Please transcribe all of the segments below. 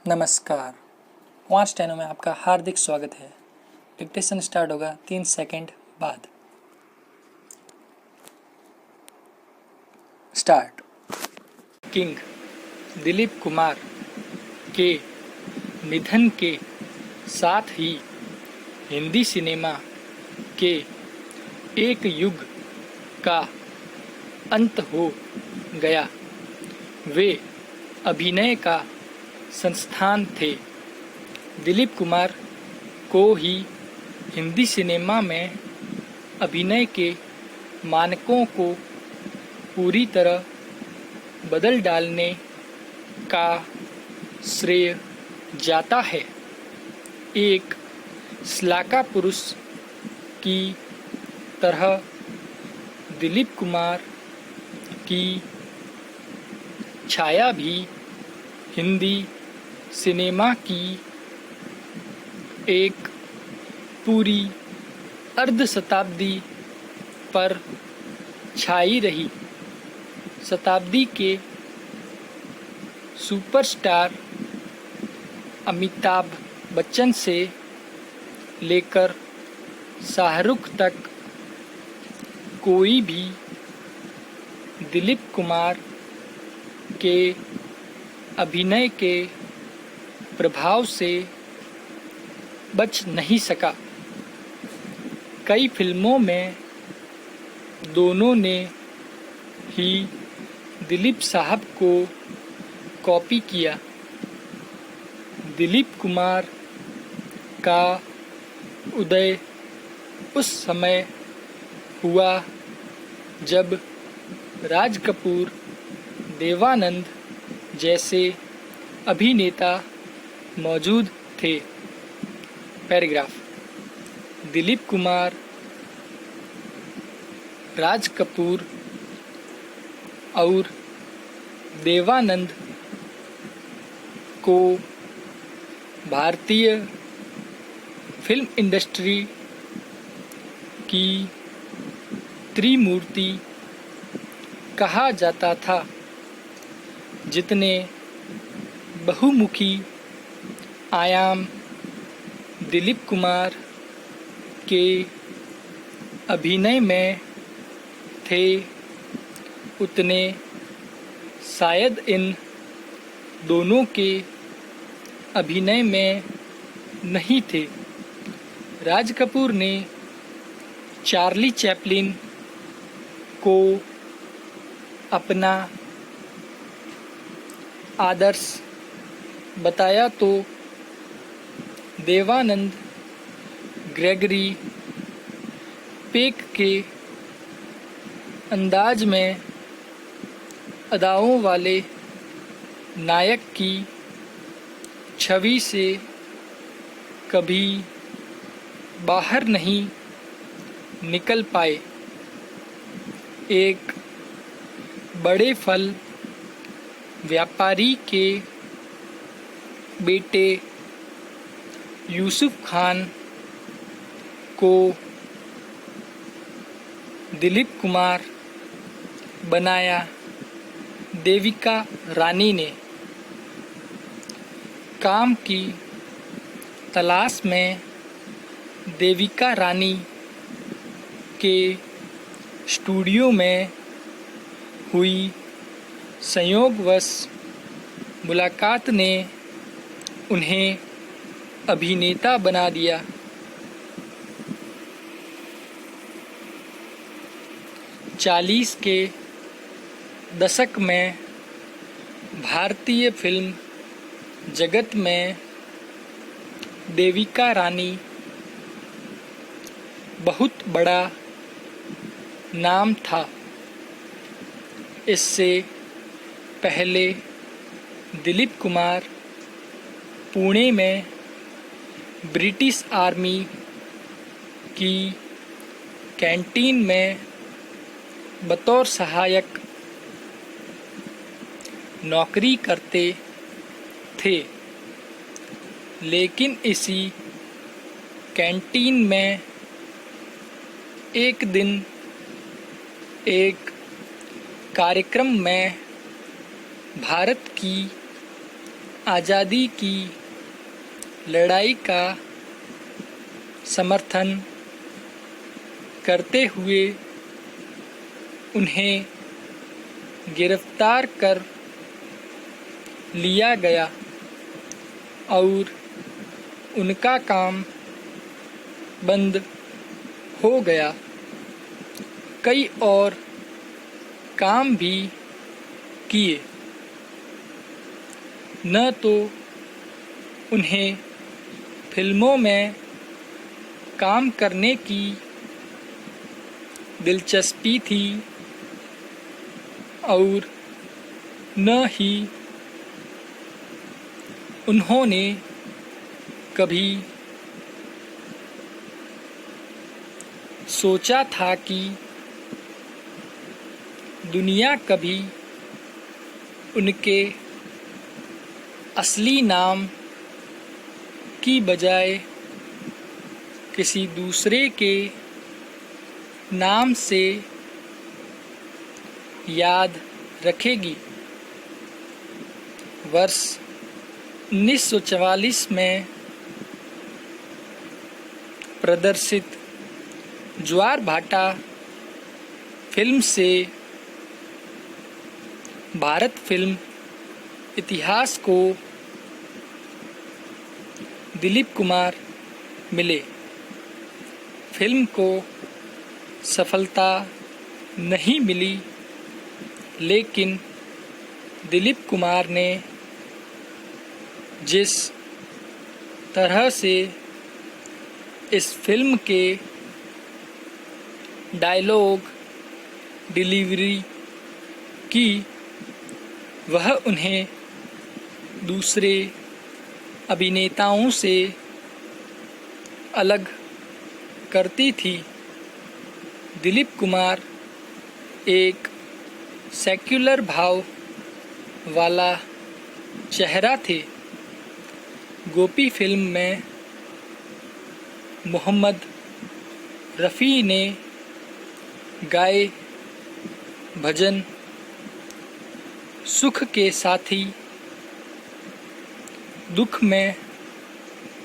नमस्कार। 5 स्टेनो में आपका हार्दिक स्वागत है। डिक्टेशन स्टार्ट होगा 3 सेकंड बाद। स्टार्ट। किंग दिलीप कुमार के निधन के साथ ही हिंदी सिनेमा के एक युग का अंत हो गया। वे अभिनय का संस्थान थे। दिलीप कुमार को ही हिंदी सिनेमा में अभिनय के मानकों को पूरी तरह बदल डालने का श्रेय जाता है। एक श्लाघा पुरुष की तरह दिलीप कुमार की छाया भी हिंदी सिनेमा की एक पूरी अर्ध शताब्दी पर छाई रही। शताब्दी के सुपरस्टार अमिताभ बच्चन से लेकर शाहरुख तक कोई भी दिलीप कुमार के अभिनय के प्रभाव से बच नहीं सका। कई फिल्मों में दोनों ने ही दिलीप साहब को कॉपी किया। दिलीप कुमार का उदय उस समय हुआ जब राज कपूर, देवानंद जैसे अभिनेता मौजूद थे। पैराग्राफ। दिलीप कुमार, राज कपूर और देवानंद को भारतीय फिल्म इंडस्ट्री की त्रिमूर्ति कहा जाता था। जितने बहुमुखी आयाम दिलीप कुमार के अभिनय में थे, उतने शायद इन दोनों के अभिनय में नहीं थे। राज कपूर ने चार्ली चैपलिन को अपना आदर्श बताया तो देवानंद ग्रेगरी पेक के अंदाज में अदाओं वाले नायक की छवि से कभी बाहर नहीं निकल पाए। एक बड़े फल व्यापारी के बेटे यूसुफ खान को दिलीप कुमार बनाया। देविका रानी ने काम की तलाश में देविका रानी के स्टूडियो में हुई संयोगवश मुलाकात ने उन्हें अभिनेता बना दिया। 40 के दशक में भारतीय फिल्म जगत में देविका रानी बहुत बड़ा नाम था। इससे पहले दिलीप कुमार पुणे में ब्रिटिश आर्मी की कैंटीन में बतौर सहायक नौकरी करते थे। लेकिन इसी कैंटीन में एक दिन एक कार्यक्रम में भारत की आज़ादी की लड़ाई का समर्थन करते हुए उन्हें गिरफ्तार कर लिया गया और उनका काम बंद हो गया। कई और काम भी किए, न तो उन्हें फिल्मों में काम करने की दिलचस्पी थी और न ही उन्होंने कभी सोचा था कि दुनिया कभी उनके असली नाम की बजाय किसी दूसरे के नाम से याद रखेगी। वर्ष 1944 में प्रदर्शित ज्वार भाटा फिल्म से भारत फिल्म इतिहास को दिलीप कुमार मिले। फिल्म को सफलता नहीं मिली, लेकिन दिलीप कुमार ने जिस तरह से इस फिल्म के डायलॉग डिलीवरी की, वह उन्हें दूसरे अभिनेताओं से अलग करती थी। दिलीप कुमार एक सेक्युलर भाव वाला चेहरा थे। गोपी फिल्म में मोहम्मद रफ़ी ने गाए भजन सुख के साथी दुख में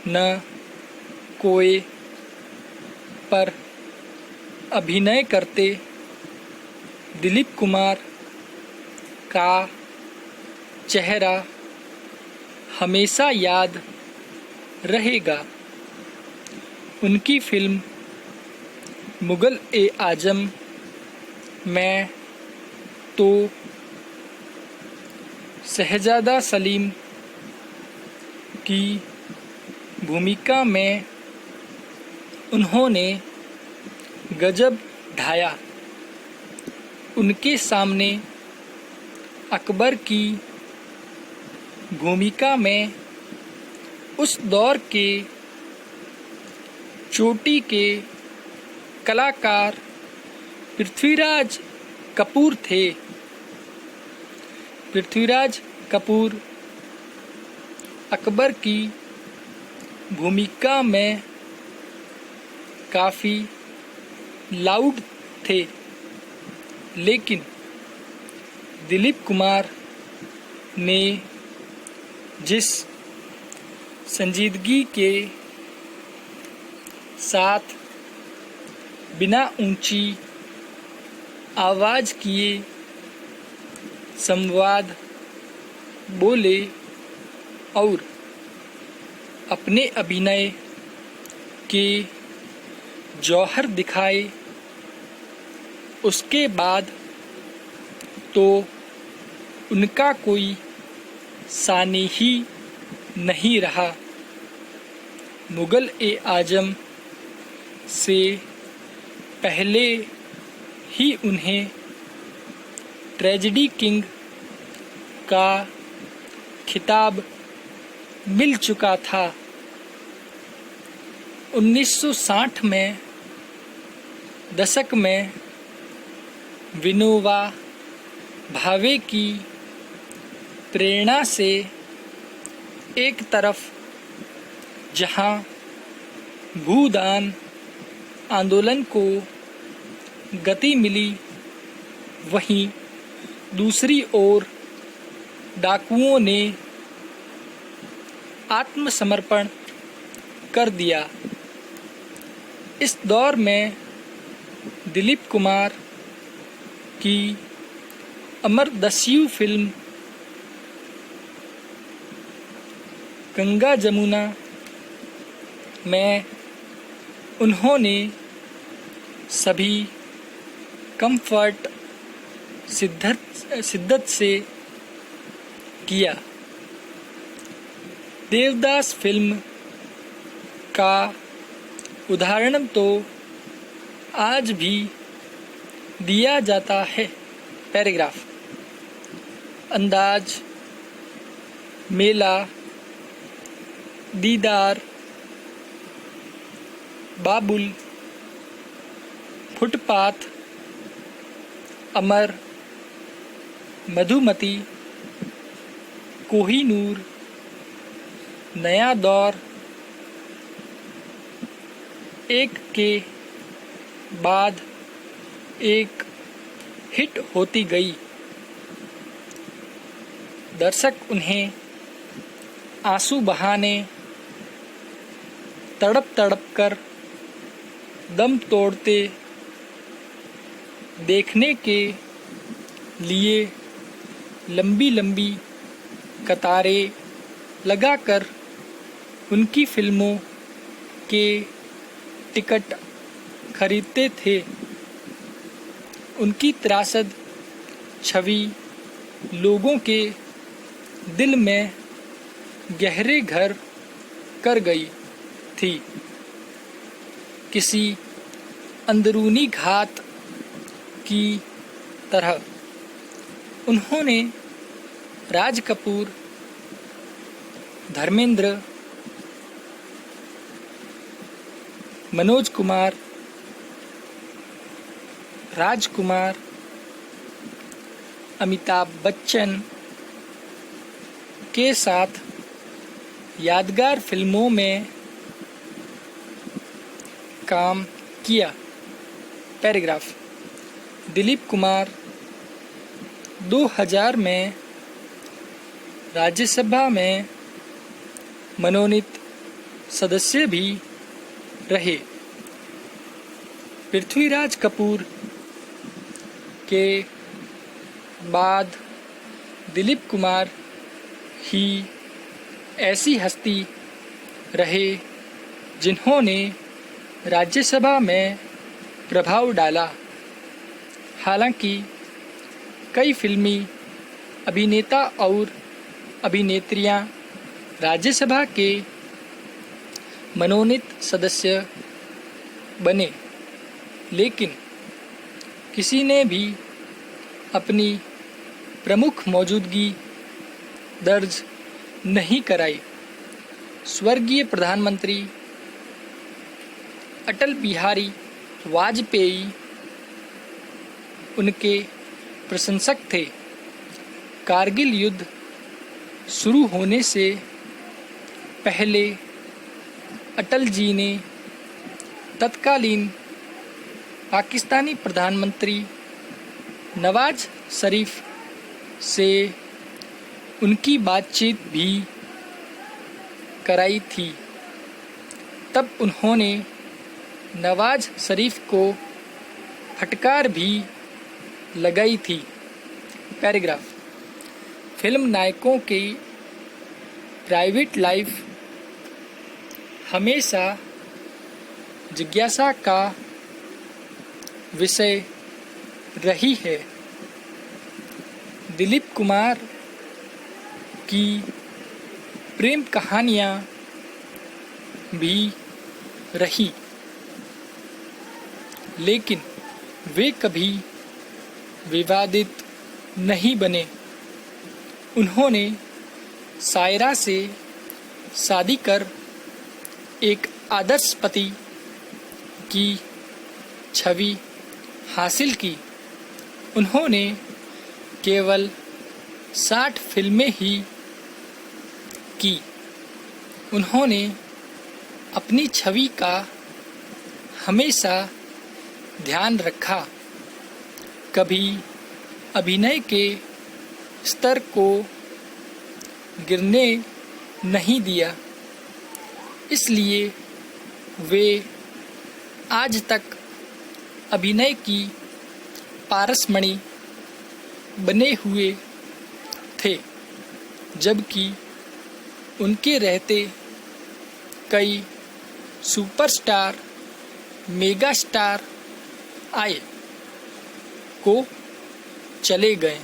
न कोई पर अभिनय करते दिलीप कुमार का चेहरा हमेशा याद रहेगा। उनकी फिल्म मुग़ल-ए-आज़म में तो शहज़ादा सलीम की भूमिका में उन्होंने गजब ढाया। उनके सामने अकबर की भूमिका में उस दौर के चोटी के कलाकार पृथ्वीराज कपूर थे। पृथ्वीराज कपूर अकबर की भूमिका में काफ़ी लाउड थे, लेकिन दिलीप कुमार ने जिस संजीदगी के साथ बिना ऊंची आवाज़ किए संवाद बोले और अपने अभिनय के जौहर दिखाए, उसके बाद तो उनका कोई सानी ही नहीं रहा। मुग़ल-ए-आज़म से पहले ही उन्हें ट्रेजेडी किंग का खिताब मिल चुका था। 1960 में दशक में विनोबा भावे की प्रेरणा से एक तरफ जहां भूदान आंदोलन को गति मिली, वहीं दूसरी ओर डाकुओं ने आत्मसमर्पण कर दिया। इस दौर में दिलीप कुमार की अमर दस्यु फिल्म गंगा जमुना में उन्होंने सभी कंफर्ट शिद्दत से किया। देवदास फिल्म का उदाहरण तो आज भी दिया जाता है। पैराग्राफ। अंदाज, मेला, दीदार, बाबुल, फुटपाथ, अमर, मधुमती, कोहिनूर, नया दौर, एक के बाद एक हिट होती गई। दर्शक उन्हें आंसू बहाने, तड़प तड़प कर दम तोड़ते देखने के लिए लंबी लंबी कतारें लगाकर उनकी फिल्मों के टिकट खरीदते थे। उनकी त्रासद छवि लोगों के दिल में गहरे घर कर गई थी। किसी अंदरूनी घात की तरह उन्होंने राज कपूर, धर्मेंद्र, मनोज कुमार, राजकुमार, अमिताभ बच्चन के साथ यादगार फिल्मों में काम किया। पैराग्राफ। दिलीप कुमार 2000 में राज्यसभा में मनोनीत सदस्य भी रहे। पृथ्वीराज कपूर के बाद दिलीप कुमार ही ऐसी हस्ती रहे जिन्होंने राज्यसभा में प्रभाव डाला। हालांकि कई फिल्मी अभिनेता और अभिनेत्रियां राज्यसभा के मनोनीत सदस्य बने, लेकिन किसी ने भी अपनी प्रमुख मौजूदगी दर्ज नहीं कराई। स्वर्गीय प्रधानमंत्री अटल बिहारी वाजपेयी उनके प्रशंसक थे। कारगिल युद्ध शुरू होने से पहले अटल जी ने तत्कालीन पाकिस्तानी प्रधानमंत्री नवाज शरीफ से उनकी बातचीत भी कराई थी। तब उन्होंने नवाज शरीफ को फटकार भी लगाई थी। पैराग्राफ। फिल्म नायकों की प्राइवेट लाइफ हमेशा जिज्ञासा का विषय रही है। दिलीप कुमार की प्रेम कहानियाँ भी रही, लेकिन वे कभी विवादित नहीं बने। उन्होंने सायरा से शादी कर एक आदर्श पति की छवि हासिल की। उन्होंने केवल 60 फिल्में ही की। उन्होंने अपनी छवि का हमेशा ध्यान रखा, कभी अभिनय के स्तर को गिरने नहीं दिया, इसलिए वे आज तक अभिनय की पारसमणि बने हुए थे, जबकि उनके रहते कई सुपरस्टार, मेगा स्टार आए को चले गए।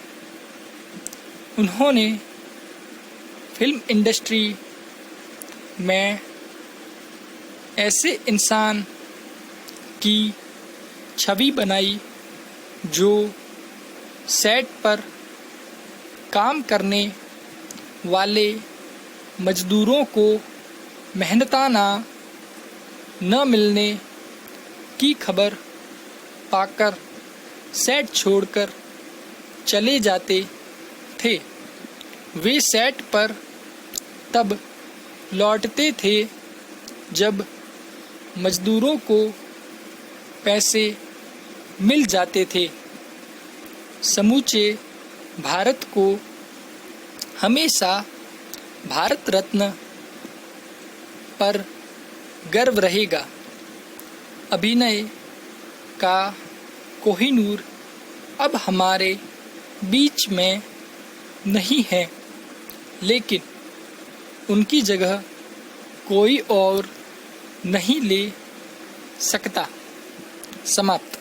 उन्होंने फिल्म इंडस्ट्री में ऐसे इंसान की छवि बनाई जो सेट पर काम करने वाले मजदूरों को मेहनताना न मिलने की खबर पाकर सेट छोड़कर चले जाते थे। वे सेट पर तब लौटते थे जब मजदूरों को पैसे मिल जाते थे। समूचे भारत को हमेशा भारत रत्न पर गर्व रहेगा। अभिनय का कोहिनूर अब हमारे बीच में नहीं है, लेकिन उनकी जगह कोई और नहीं ले सकता। समाप्त।